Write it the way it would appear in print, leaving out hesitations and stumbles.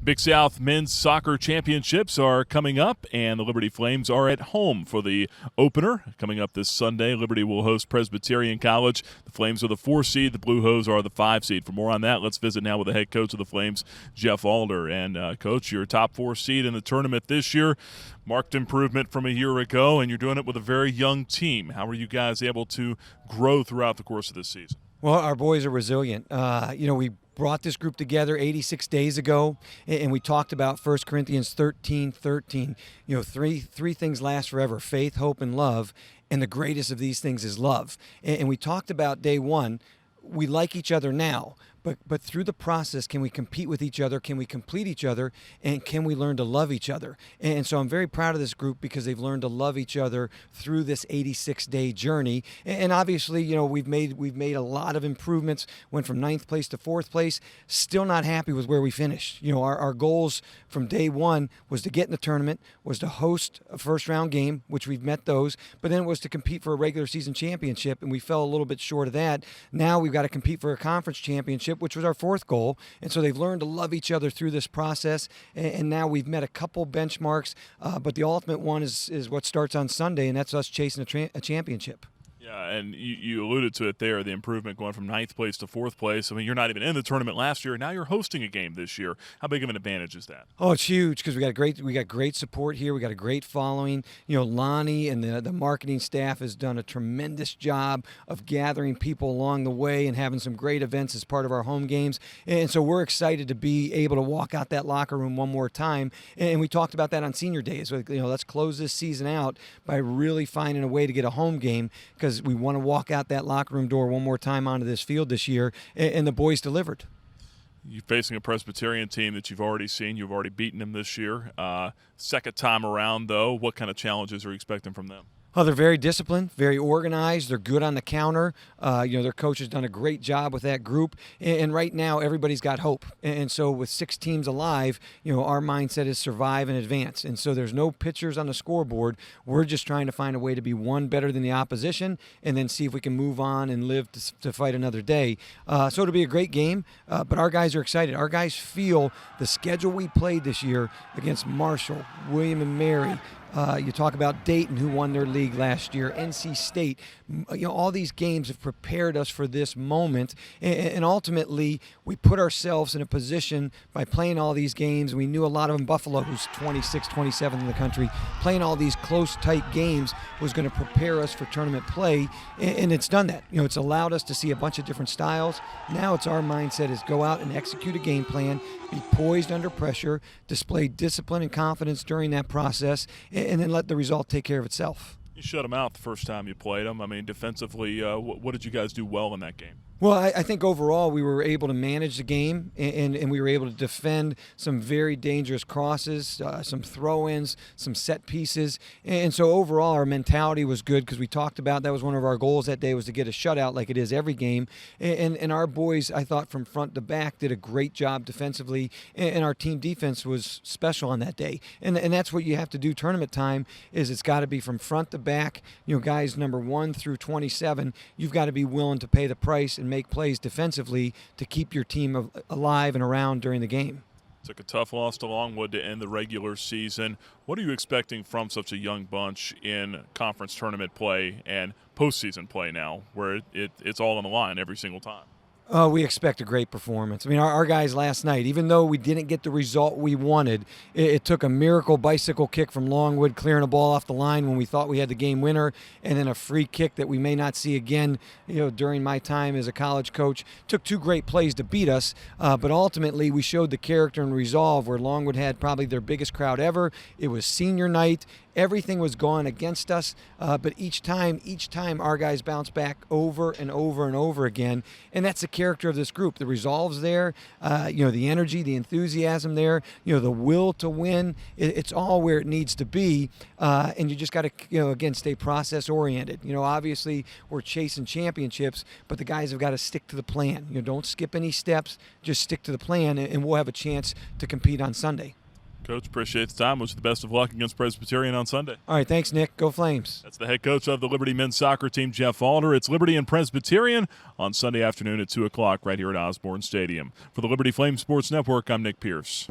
Big South Men's Soccer Championships are coming up, and the Liberty Flames are at home for the opener. Coming up this Sunday, Liberty will host Presbyterian College. The Flames are the 4 seed. The Blue Hose are the 5 seed. For more on that, let's visit now with the head coach of the Flames, Jeff Alder. And, Coach, your top 4 seed in the tournament this year, marked improvement from a year ago, and you're doing it with a very young team. How are you guys able to grow throughout the course of this season? Well, our boys are resilient. We brought this group together 86 days ago, and we talked about 1 Corinthians 13:13. Three things last forever: faith, hope, and love. And the greatest of these things is love. And we talked about day one. We like each other now, but through the process, can we compete with each other? Can we complete each other? And can we learn to love each other? And so I'm very proud of this group because they've learned to love each other through this 86-day journey. And obviously, we've made a lot of improvements. Went from 9th place to 4th place. Still not happy with where we finished. Our goals from day one was to get in the tournament, was to host a first-round game, which we've met those, but then it was to compete for a regular season championship, and we fell a little bit short of that. Now we've got to compete for a conference championship, which was our 4th goal. And so they've learned to love each other through this process. And now we've met a couple benchmarks, but the ultimate one is what starts on Sunday, and that's us chasing a championship. Yeah, and you alluded to it there, the improvement going from 9th place to 4th place. I mean, you're not even in the tournament last year. Now you're hosting a game this year. How big of an advantage is that? Oh, it's huge because we got great support here. We got a great following. Lonnie and the marketing staff has done a tremendous job of gathering people along the way and having some great events as part of our home games. And so we're excited to be able to walk out that locker room one more time. And we talked about that on senior days. Let's close this season out by really finding a way to get a home game because we want to walk out that locker room door one more time onto this field this year, and the boys delivered. You're facing a Presbyterian team that you've already seen. You've already beaten them this year. Second time around, though, what kind of challenges are you expecting from them? Oh, they're very disciplined, very organized. They're good on the counter. Their coach has done a great job with that group. And right now, everybody's got hope. And so with 6 teams alive, our mindset is survive and advance. And so there's no pictures on the scoreboard. We're just trying to find a way to be one better than the opposition and then see if we can move on and live to fight another day. So it'll be a great game, but our guys are excited. Our guys feel the schedule we played this year against Marshall, William and Mary. You talk about Dayton, who won their league last year, NC State. All these games have prepared us for this moment. And ultimately, we put ourselves in a position by playing all these games. We knew a lot of them, Buffalo, who's 26, 27 in the country, playing all these close, tight games was going to prepare us for tournament play. And it's done that. It's allowed us to see a bunch of different styles. Now it's our mindset is go out and execute a game plan, be poised under pressure, display discipline and confidence during that process, and then let the result take care of itself. You shut them out the first time you played them. I mean, defensively, what did you guys do well in that game? Well, I think overall we were able to manage the game, and we were able to defend some very dangerous crosses, some throw-ins, some set pieces. And so overall our mentality was good because we talked about that was one of our goals that day was to get a shutout like it is every game. And our boys, I thought, from front to back did a great job defensively, and our team defense was special on that day. And that's what you have to do tournament time is it's got to be from front to back. Guys number 1 through 27, you've got to be willing to pay the price and make plays defensively to keep your team alive and around during the game. Took a tough loss to Longwood to end the regular season. What are you expecting from such a young bunch in conference tournament play and postseason play now, where it's all on the line every single time? We expect a great performance. I mean, our guys last night, even though we didn't get the result we wanted, it took a miracle bicycle kick from Longwood, clearing a ball off the line when we thought we had the game winner, and then a free kick that we may not see again, during my time as a college coach. Took 2 great plays to beat us, but ultimately we showed the character and resolve where Longwood had probably their biggest crowd ever. It was senior night. Everything was going against us, but each time our guys bounced back over and over and over again, and that's the character of this group. The resolve's there, the energy, the enthusiasm there, the will to win. It's all where it needs to be, and you just got to, again, stay process-oriented. Obviously we're chasing championships, but the guys have got to stick to the plan. Don't skip any steps, just stick to the plan, and we'll have a chance to compete on Sunday. Coach, appreciate the time. Wish you the best of luck against Presbyterian on Sunday. All right, thanks, Nick. Go Flames. That's the head coach of the Liberty men's soccer team, Jeff Alder. It's Liberty and Presbyterian on Sunday afternoon at 2 o'clock right here at Osborne Stadium. For the Liberty Flames Sports Network, I'm Nick Pierce.